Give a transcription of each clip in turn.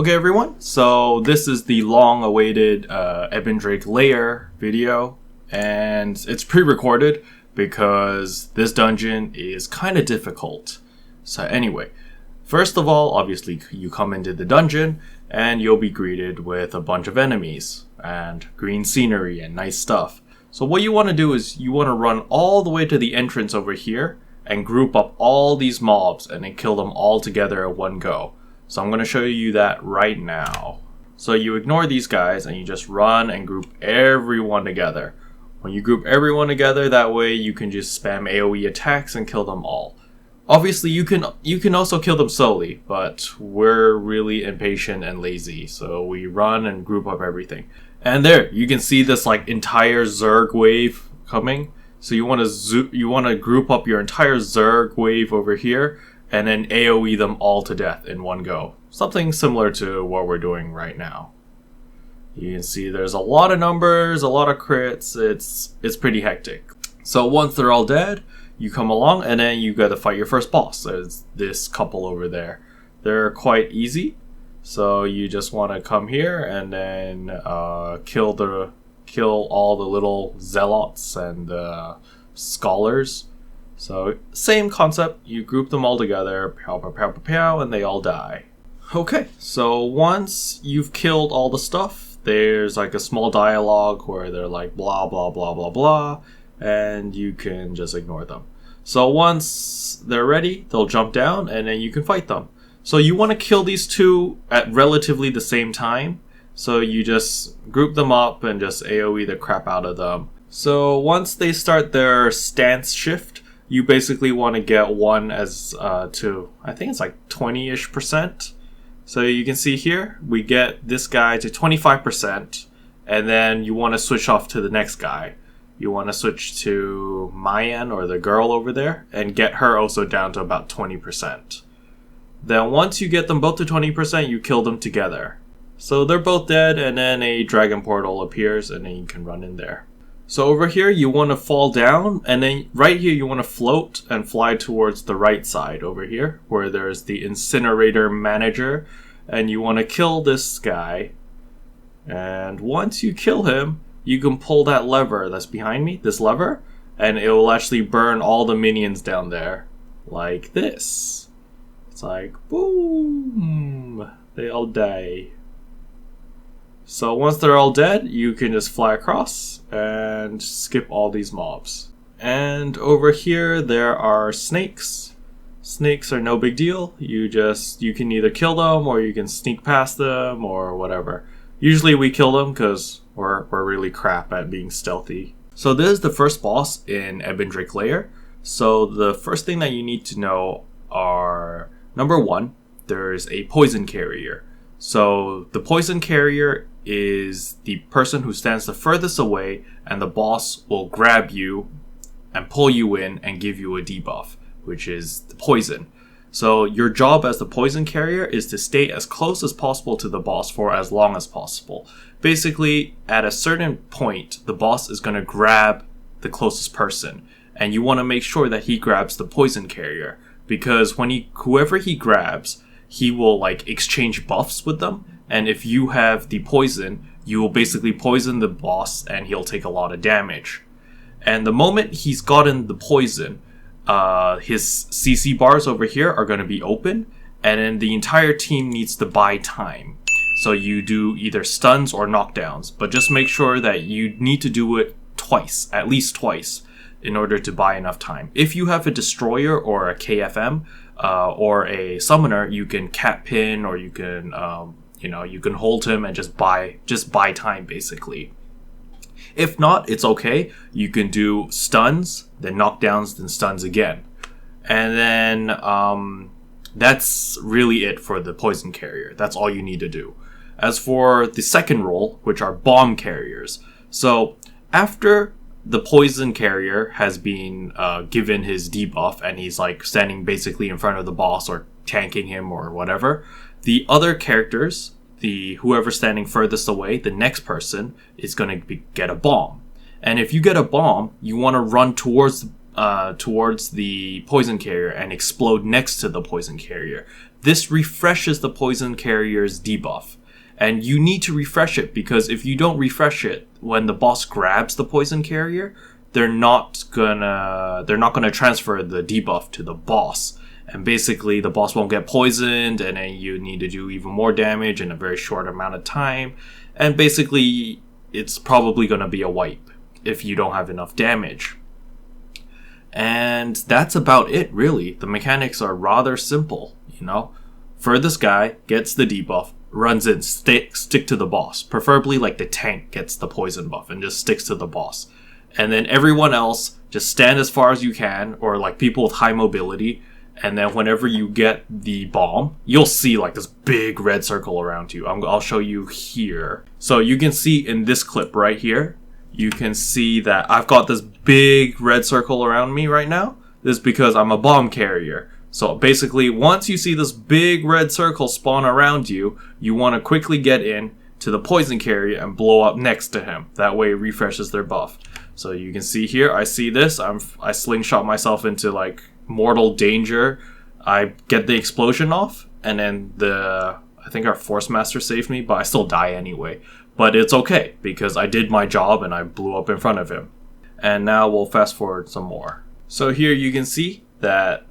Okay everyone, so this is the long-awaited Ebondrake Lair video, and it's pre-recorded because this dungeon is kind of difficult. So anyway, first of all, obviously you come into the dungeon and you'll be greeted with a bunch of enemies and green scenery and nice stuff. So what you want to do is you want to run all the way to the entrance over here and group up all these mobs and then kill them all together at one go. So I'm going to show you that right now. So you ignore these guys and you just run and group everyone together. When you group everyone together, that way you can just spam AoE attacks and kill them all. Obviously you can also kill them slowly, but we're really impatient and lazy, so we run and group up everything. And there, you can see this like entire Zerg wave coming. So you want to group up your entire Zerg wave over here and then AoE them all to death in one go. Something similar to what we're doing right now. You can see there's a lot of numbers, a lot of crits, it's pretty hectic. So once they're all dead, you come along and then you gotta fight your first boss. There's this couple over there. They're quite easy. So you just want to come here and then kill all the little zealots and scholars. So same concept, you group them all together, pow pow pow pow pow, and they all die. Okay, so once you've killed all the stuff, there's like a small dialogue where they're like blah blah blah blah blah, and you can just ignore them. So once they're ready, they'll jump down and then you can fight them. So you want to kill these two at relatively the same time, so you just group them up and just AoE the crap out of them. So once they start their stance shift, you basically want to get one as to, I think it's like 20-ish%. So you can see here, we get this guy to 25%, and then you want to switch off to the next guy. You want to switch to Mayan, or the girl over there, and get her also down to about 20%. Then once you get them both to 20%, you kill them together. So they're both dead, and then a dragon portal appears, and then you can run in there. So over here, you want to fall down, and then right here, you want to float and fly towards the right side over here, where there's the incinerator manager, and you want to kill this guy. And once you kill him, you can pull that lever that's behind me, this lever, and it will actually burn all the minions down there, like this. It's like, boom, they all die. So once they're all dead, you can just fly across and skip all these mobs. And over here, there are snakes. Snakes are no big deal. You can either kill them or you can sneak past them or whatever. Usually we kill them because we're really crap at being stealthy. So this is the first boss in Ebondrake Lair. So the first thing that you need to know are, number one, there's a poison carrier. So the poison carrier is the person who stands the furthest away, and the boss will grab you and pull you in and give you a debuff, which is the poison. So your job as the poison carrier is to stay as close as possible to the boss for as long as possible. Basically, at a certain point, the boss is going to grab the closest person, and you want to make sure that he grabs the poison carrier, because whoever he grabs, he will like exchange buffs with them, and if you have the poison, you will basically poison the boss and he'll take a lot of damage. And the moment he's gotten the poison, his CC bars over here are going to be open, and then the entire team needs to buy time. So you do either stuns or knockdowns, but just make sure that you need to do it twice, at least twice, in order to buy enough time. If you have a destroyer or a KFM, or a summoner, you can cat pin, or you can you can hold him and just buy time basically. If not, it's okay. You can do stuns, then knockdowns, then stuns again. And then that's really it for the poison carrier. That's all you need to do. As for the second role, which are bomb carriers. So after the poison carrier has been given his debuff and he's like standing basically in front of the boss or tanking him or whatever, the other characters, whoever's standing furthest away, the next person is going to get a bomb. And if you get a bomb, you want to run towards towards the poison carrier and explode next to the poison carrier. This refreshes the poison carrier's debuff. And you need to refresh it, because if you don't refresh it, when the boss grabs the poison carrier, they're not gonna transfer the debuff to the boss. And basically the boss won't get poisoned, and then you need to do even more damage in a very short amount of time. And basically it's probably gonna be a wipe if you don't have enough damage. And that's about it, really. The mechanics are rather simple, you know. Furthest guy gets the debuff, runs in, stick to the boss. Preferably like the tank gets the poison buff and just sticks to the boss. And then everyone else just stand as far as you can, or like people with high mobility. And then whenever you get the bomb, you'll see like this big red circle around you. I'll show you here. So you can see in this clip right here, you can see that I've got this big red circle around me right now. This is because I'm a bomb carrier. So basically, once you see this big red circle spawn around you, you want to quickly get in to the poison carrier and blow up next to him. That way it refreshes their buff. So you can see here, I see this. I slingshot myself into like mortal danger. I get the explosion off, and then I think our Force Master saved me, but I still die anyway. But it's okay, because I did my job and I blew up in front of him. And now we'll fast forward some more. So here you can see that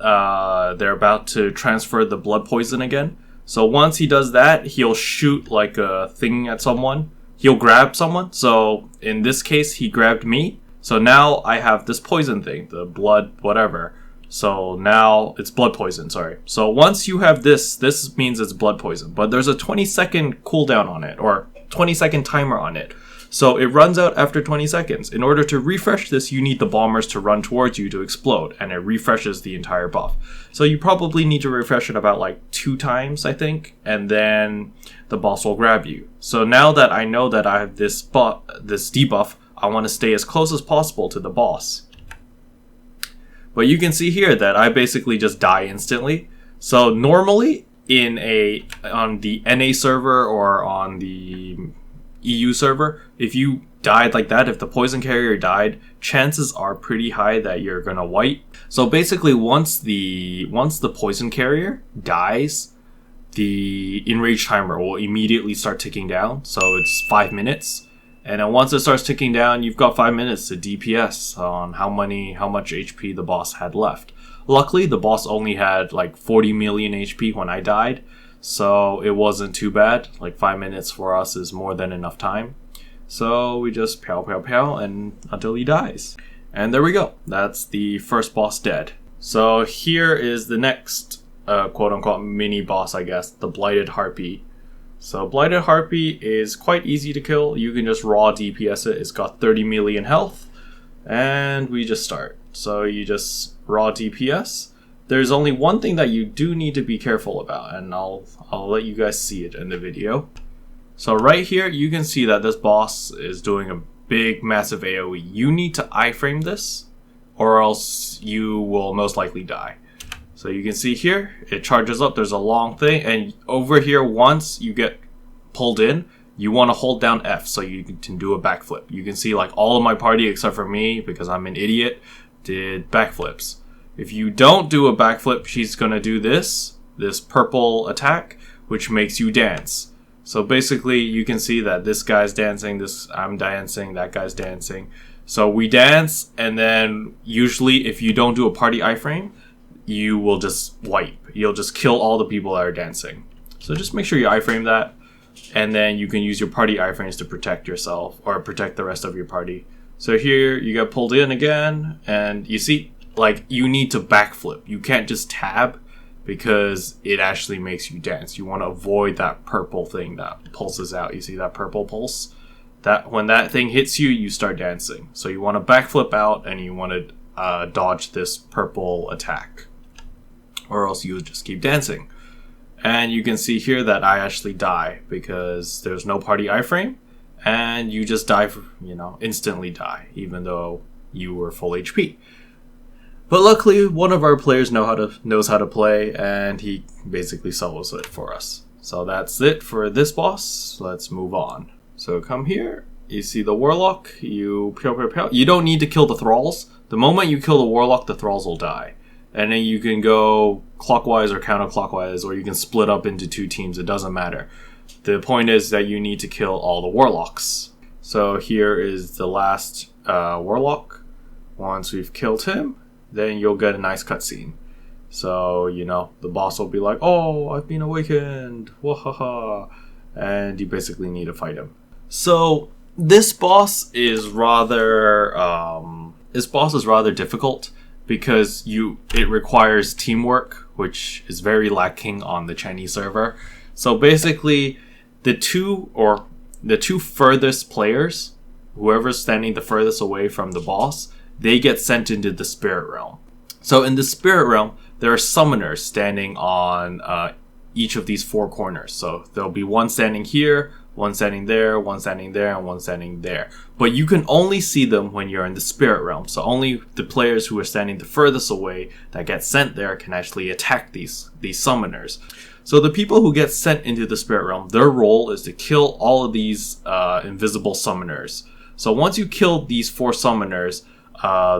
they're about to transfer the blood poison again. So once he does that, he'll shoot like a thing at someone. He'll grab someone. So in this case, he grabbed me. So now I have this poison thing, the blood whatever. So now it's blood poison, sorry. So once you have this means it's blood poison. But there's a 20-second cooldown on it, or 20-second timer on it. So it runs out after 20 seconds. In order to refresh this, you need the bombers to run towards you to explode, and it refreshes the entire buff. So you probably need to refresh it about like 2 times, I think, and then the boss will grab you. So now that I know that I have this debuff, I want to stay as close as possible to the boss. But you can see here that I basically just die instantly. So normally on the NA server or on the EU server, if you died like that, if the poison carrier died, chances are pretty high that you're gonna wipe. So basically once the poison carrier dies, the enrage timer will immediately start ticking down. So it's 5 minutes. And then once it starts ticking down, you've got 5 minutes to DPS on how much HP the boss had left. Luckily, the boss only had like 40 million HP when I died. So it wasn't too bad. Like 5 minutes for us is more than enough time. So we just pow pow pow and until he dies. And there we go. That's the first boss dead. So here is the next quote unquote mini boss, I guess, the Blighted Harpy. So Blighted Harpy is quite easy to kill. You can just raw DPS it. It's got 30 million health. And we just start. So you just raw DPS. There's only one thing that you do need to be careful about, and I'll let you guys see it in the video. So right here, you can see that this boss is doing a big, massive AoE. You need to iframe this, or else you will most likely die. So you can see here, it charges up, there's a long thing, and over here, once you get pulled in, you want to hold down F so you can do a backflip. You can see like all of my party, except for me, because I'm an idiot, did backflips. If you don't do a backflip, she's going to do this purple attack, which makes you dance. So basically, you can see that this guy's dancing, I'm dancing, that guy's dancing. So we dance, and then usually if you don't do a party iframe, you will just wipe. You'll just kill all the people that are dancing. So just make sure you iframe that, and then you can use your party iframes to protect yourself, or protect the rest of your party. So here, you get pulled in again, and you see, like, you need to backflip. You can't just tab, because it actually makes you dance. You want to avoid that purple thing that pulses out. You see that purple pulse? That when that thing hits you, you start dancing. So you want to backflip out, and you want to dodge this purple attack, or else you just keep dancing. And you can see here that I actually die because there's no party iframe, and you just die, instantly die, even though you were full HP. But luckily, one of our players knows how to play, and he basically solos it for us. So that's it for this boss. Let's move on. So come here. You see the Warlock. You don't need to kill the Thralls. The moment you kill the warlock, the thralls will die. And then you can go clockwise or counterclockwise, or you can split up into 2 teams. It doesn't matter. The point is that you need to kill all the warlocks. So here is the last warlock. Once we've killed him, then you'll get a nice cutscene. So, you know, the boss will be like, "Oh, I've been awakened. Wahaha." And you basically need to fight him. So this boss is rather difficult because it requires teamwork, which is very lacking on the Chinese server. So basically, the two furthest players, whoever's standing the furthest away from the boss, they get sent into the spirit realm. So in the spirit realm, there are summoners standing on each of these 4 corners. So there'll be one standing here, one standing there, one standing there, and one standing there. But you can only see them when you're in the spirit realm. So only the players who are standing the furthest away that get sent there can actually attack these summoners. So the people who get sent into the spirit realm, their role is to kill all of these invisible summoners. So once you kill these 4 summoners,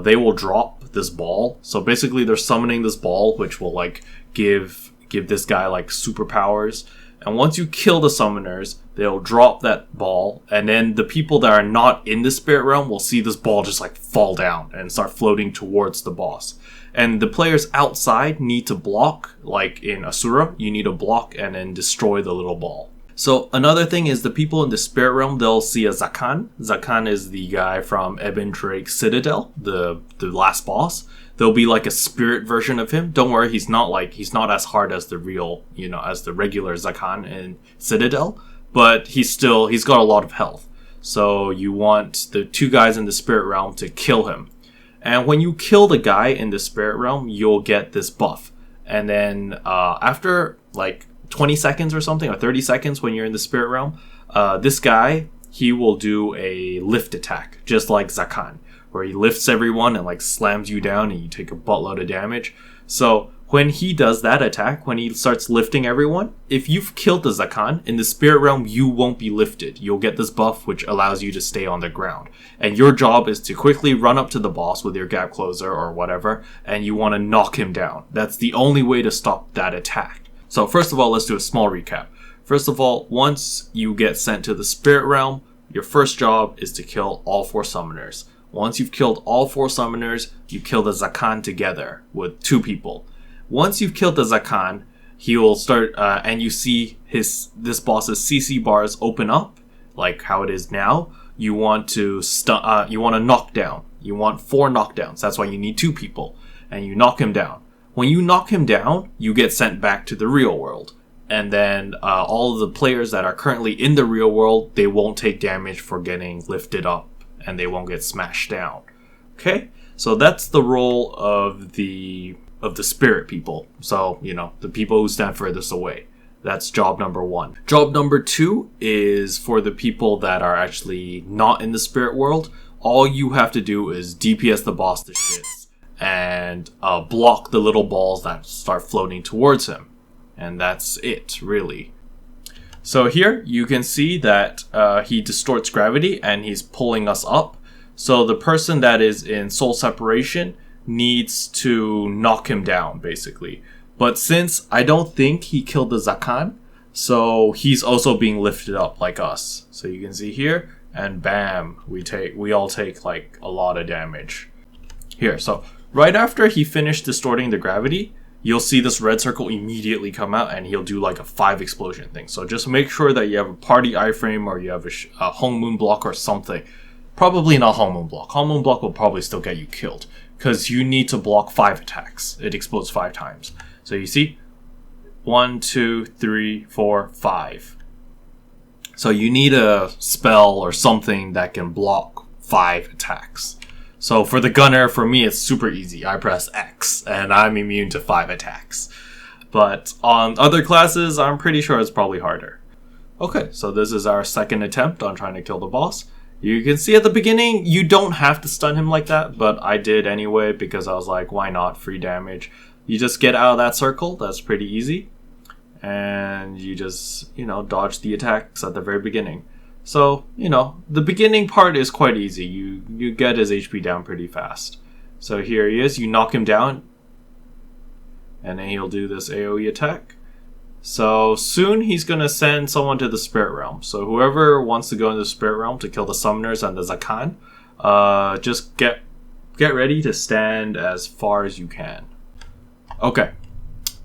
they will drop this ball. So basically they're summoning this ball, which will like give this guy like superpowers. And once you kill the summoners, they'll drop that ball, and then the people that are not in the spirit realm will see this ball just like fall down and start floating towards the boss. And the players outside need to block, like in Asura, you need to block and then destroy the little ball. So another thing is the people in the spirit realm, they'll see a Zakan. Zakan is the guy from Ebondrake Citadel, the last boss. There'll be like a spirit version of him. Don't worry, he's not as hard as the real, as the regular Zakan in Citadel, but he's got a lot of health. So you want the 2 guys in the spirit realm to kill him. And when you kill the guy in the spirit realm, you'll get this buff. And then after like 20 seconds or something, or 30 seconds when you're in the spirit realm, this guy, he will do a lift attack, just like Zakan, where he lifts everyone and like slams you down and you take a buttload of damage. So when he does that attack, when he starts lifting everyone, if you've killed the Zakan, in the spirit realm, you won't be lifted. You'll get this buff which allows you to stay on the ground. And your job is to quickly run up to the boss with your gap closer or whatever, and you want to knock him down. That's the only way to stop that attack. So first of all, let's do a small recap. First of all, once you get sent to the spirit realm, your first job is to kill all 4 summoners. Once you've killed all 4 summoners, you kill the Zakan together with 2 people. Once you've killed the Zakan, he will start, and you see this boss's CC bars open up, like how it is now. You want to knock down. You want 4 knockdowns. That's why you need 2 people, and you knock him down. When you knock him down, you get sent back to the real world. And then all of the players that are currently in the real world, they won't take damage for getting lifted up, and they won't get smashed down. Okay? So that's the role of the spirit people. So, the people who stand furthest away. That's job number 1. Job number 2 is for the people that are actually not in the spirit world. All you have to do is DPS the boss to shits and block the little balls that start floating towards him. And that's it, really. So here you can see that he distorts gravity and he's pulling us up. So the person that is in soul separation needs to knock him down, basically. But since I don't think he killed the Zakan, so he's also being lifted up like us. So you can see here, and bam, we all take like a lot of damage. Here, so right after he finished distorting the gravity, you'll see this red circle immediately come out and he'll do like a 5 explosion thing. So just make sure that you have a party iframe or you have a Hong Moon block or something. Probably not Hong Moon block. Hong Moon block will probably still get you killed because you need to block 5 attacks. It explodes 5 times. So you see, 1, 2, 3, 4, 5. So you need a spell or something that can block 5 attacks. So for the gunner, for me, it's super easy. I press X and I'm immune to 5 attacks. But on other classes, I'm pretty sure it's probably harder. Okay, so this is our second attempt on trying to kill the boss. You can see at the beginning, you don't have to stun him like that, but I did anyway because I was like, why not? Free damage. You just get out of that circle. That's pretty easy. And you just, dodge the attacks at the very beginning. So, the beginning part is quite easy. You get his HP down pretty fast. So here he is. You knock him down, and then he'll do this AoE attack. So soon he's going to send someone to the spirit realm. So whoever wants to go into the spirit realm to kill the summoners and the Zakan, just get ready to stand as far as you can. Okay,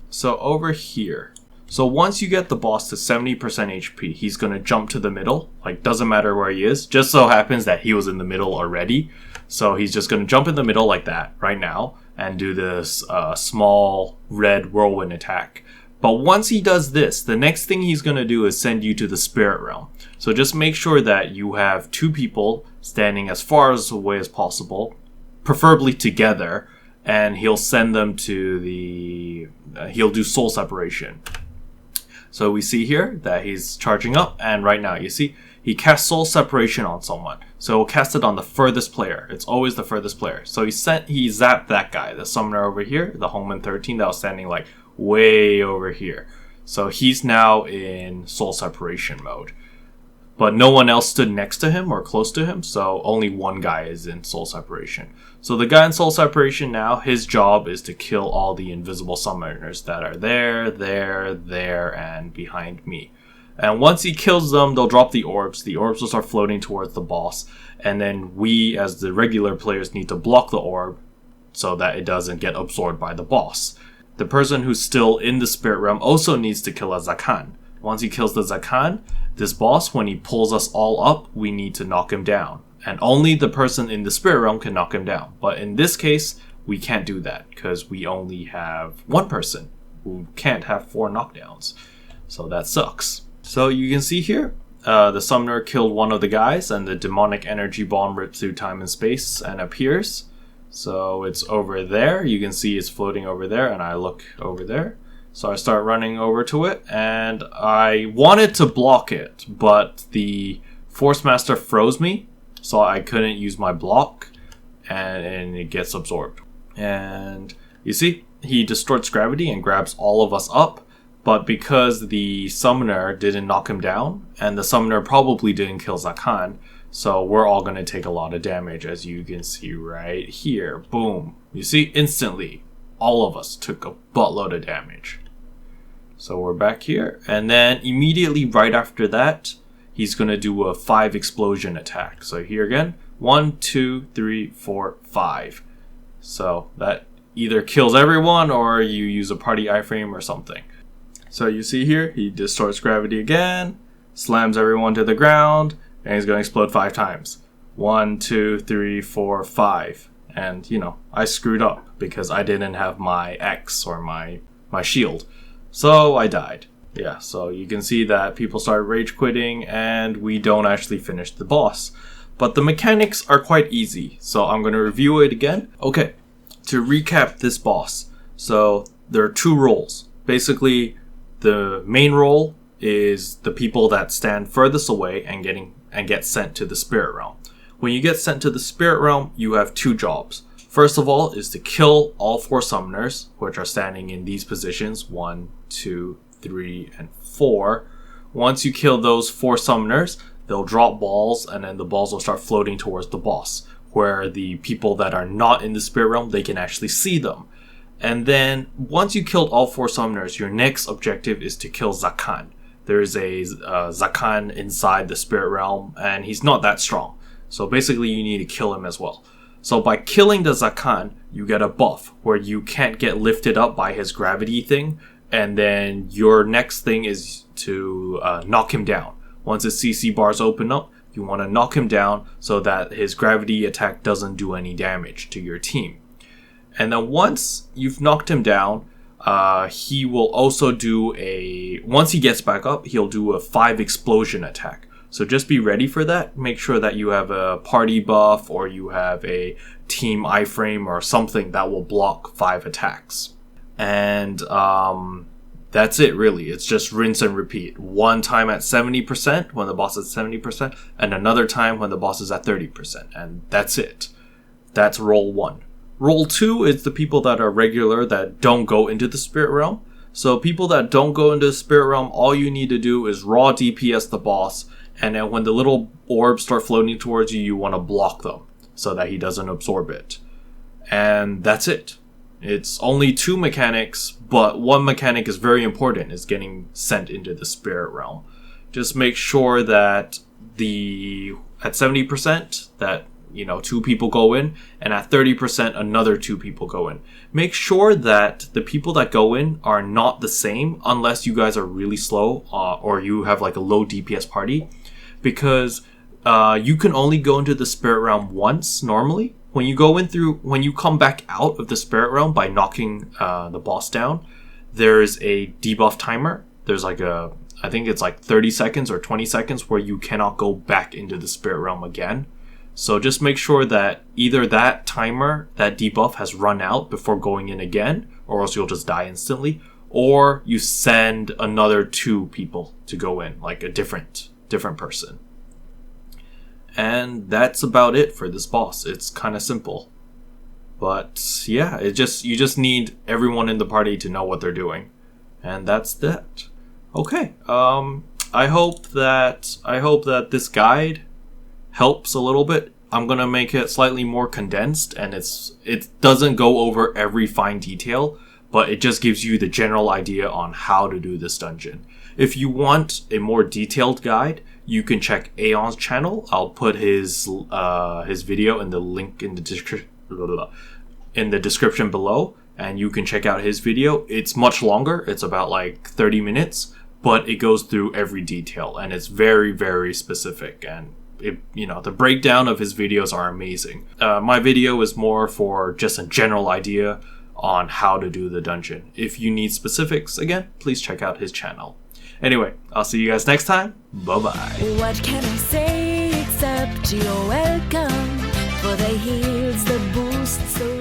so over here. So once you get the boss to 70% HP, he's going to jump to the middle. Like, doesn't matter where he is. Just so happens that he was in the middle already. So he's just going to jump in the middle like that right now and do this small red whirlwind attack. But once he does this, the next thing he's going to do is send you to the spirit realm. So just make sure that you have 2 people standing as far away as possible, preferably together, and he'll send them to the... he'll do soul separation. So we see here that he's charging up, and right now, you see, he casts soul separation on someone. So he'll cast it on the furthest player. It's always the furthest player. So he zapped that guy, the summoner over here, the Homeman 13 that was standing like way over here. So he's now in soul separation mode. But no one else stood next to him or close to him, so only one guy is in soul separation. So the guy in soul separation now, his job is to kill all the invisible summoners that are there, and behind me. And once he kills them, they'll drop the orbs. The orbs will start floating towards the boss. And then we, as the regular players, need to block the orb so that it doesn't get absorbed by the boss. The person who's still in the spirit realm also needs to kill a Zakan. Once he kills the Zakan, this boss, when he pulls us all up, we need to knock him down. And only the person in the spirit realm can knock him down. But in this case, we can't do that because we only have one person who can't have 4 knockdowns. So that sucks. So you can see here, the summoner killed one of the guys and the demonic energy bomb rips through time and space and appears. So it's over there. You can see it's floating over there, and I look over there. So I start running over to it, and I wanted to block it, but the Force Master froze me, so I couldn't use my block, and it gets absorbed. And you see, he distorts gravity and grabs all of us up, but because the summoner didn't knock him down, and the summoner probably didn't kill Zakan, so we're all going to take a lot of damage, as you can see right here. Boom. You see, instantly, all of us took a buttload of damage. So we're back here, and then immediately right after that, he's going to do a 5 explosion attack. So here again, 1, 2, 3, 4, 5. So that either kills everyone or you use a party iframe or something. So you see here, he distorts gravity again, slams everyone to the ground, and he's going to explode 5 times. 1, 2, 3, 4, 5. And, you know, I screwed up because I didn't have my X or my shield. So I died. Yeah, so you can see that people started rage quitting and we don't actually finish the boss. But the mechanics are quite easy, so I'm going to review it again. Okay, to recap this boss. So there are 2 roles. Basically, the main role is the people that stand furthest away and get sent to the spirit realm. When you get sent to the spirit realm, you have 2 jobs. First of all is to kill all 4 summoners, which are standing in these positions, 1, 2, 3, and 4. Once you kill those 4 summoners, they'll drop balls, and then the balls will start floating towards the boss, where the people that are not in the spirit realm, they can actually see them. And then, once you killed all 4 summoners, your next objective is to kill Zakan. There's a Zakan inside the spirit realm, and he's not that strong. So basically, you need to kill him as well. So by killing the Zakan, you get a buff where you can't get lifted up by his gravity thing, and then your next thing is to knock him down. Once his CC bars open up, you want to knock him down so that his gravity attack doesn't do any damage to your team. And then once you've knocked him down, he will also do once he gets back up, he'll do a 5 explosion attack. So just be ready for that. Make sure that you have a party buff or you have a team iframe or something that will block 5 attacks. And that's it really. It's just rinse and repeat. One time at 70% when the boss is at 70% and another time when the boss is at 30%. And that's it. That's role 1. Role 2 is the people that are regular that don't go into the spirit realm. So people that don't go into the spirit realm, all you need to do is raw DPS the boss. And then when the little orbs start floating towards you, you want to block them so that he doesn't absorb it. And that's it. It's only 2 mechanics, but one mechanic is very important, is getting sent into the spirit realm. Just make sure that at 70% that 2 people go in, and at 30% another 2 people go in. Make sure that the people that go in are not the same unless you guys are really slow or you have like a low DPS party, because you can only go into the spirit realm once normally. When you come back out of the spirit realm by knocking the boss down, there's a debuff timer. There's like I think it's like 30 seconds or 20 seconds where you cannot go back into the spirit realm again. So just make sure that either that timer, that debuff has run out before going in again, or else you'll just die instantly, or you send another 2 people to go in, like a different person. And that's about it for this boss. It's kind of simple. But yeah, you just need everyone in the party to know what they're doing. And that's that. Okay. I hope that this guide helps a little bit. I'm gonna make it slightly more condensed, and it doesn't go over every fine detail, but it just gives you the general idea on how to do this dungeon. If you want a more detailed guide, you can check Aeon's channel. I'll put his video in the link in the description below, and you can check out his video. It's much longer. It's about like 30 minutes, but it goes through every detail, and it's very, very specific, and the breakdown of his videos are amazing. My video is more for just a general idea on how to do the dungeon. If you need specifics, again, please check out his channel. Anyway, I'll see you guys next time. Bye-bye. What can I say except you're welcome for the heals, the boosts, the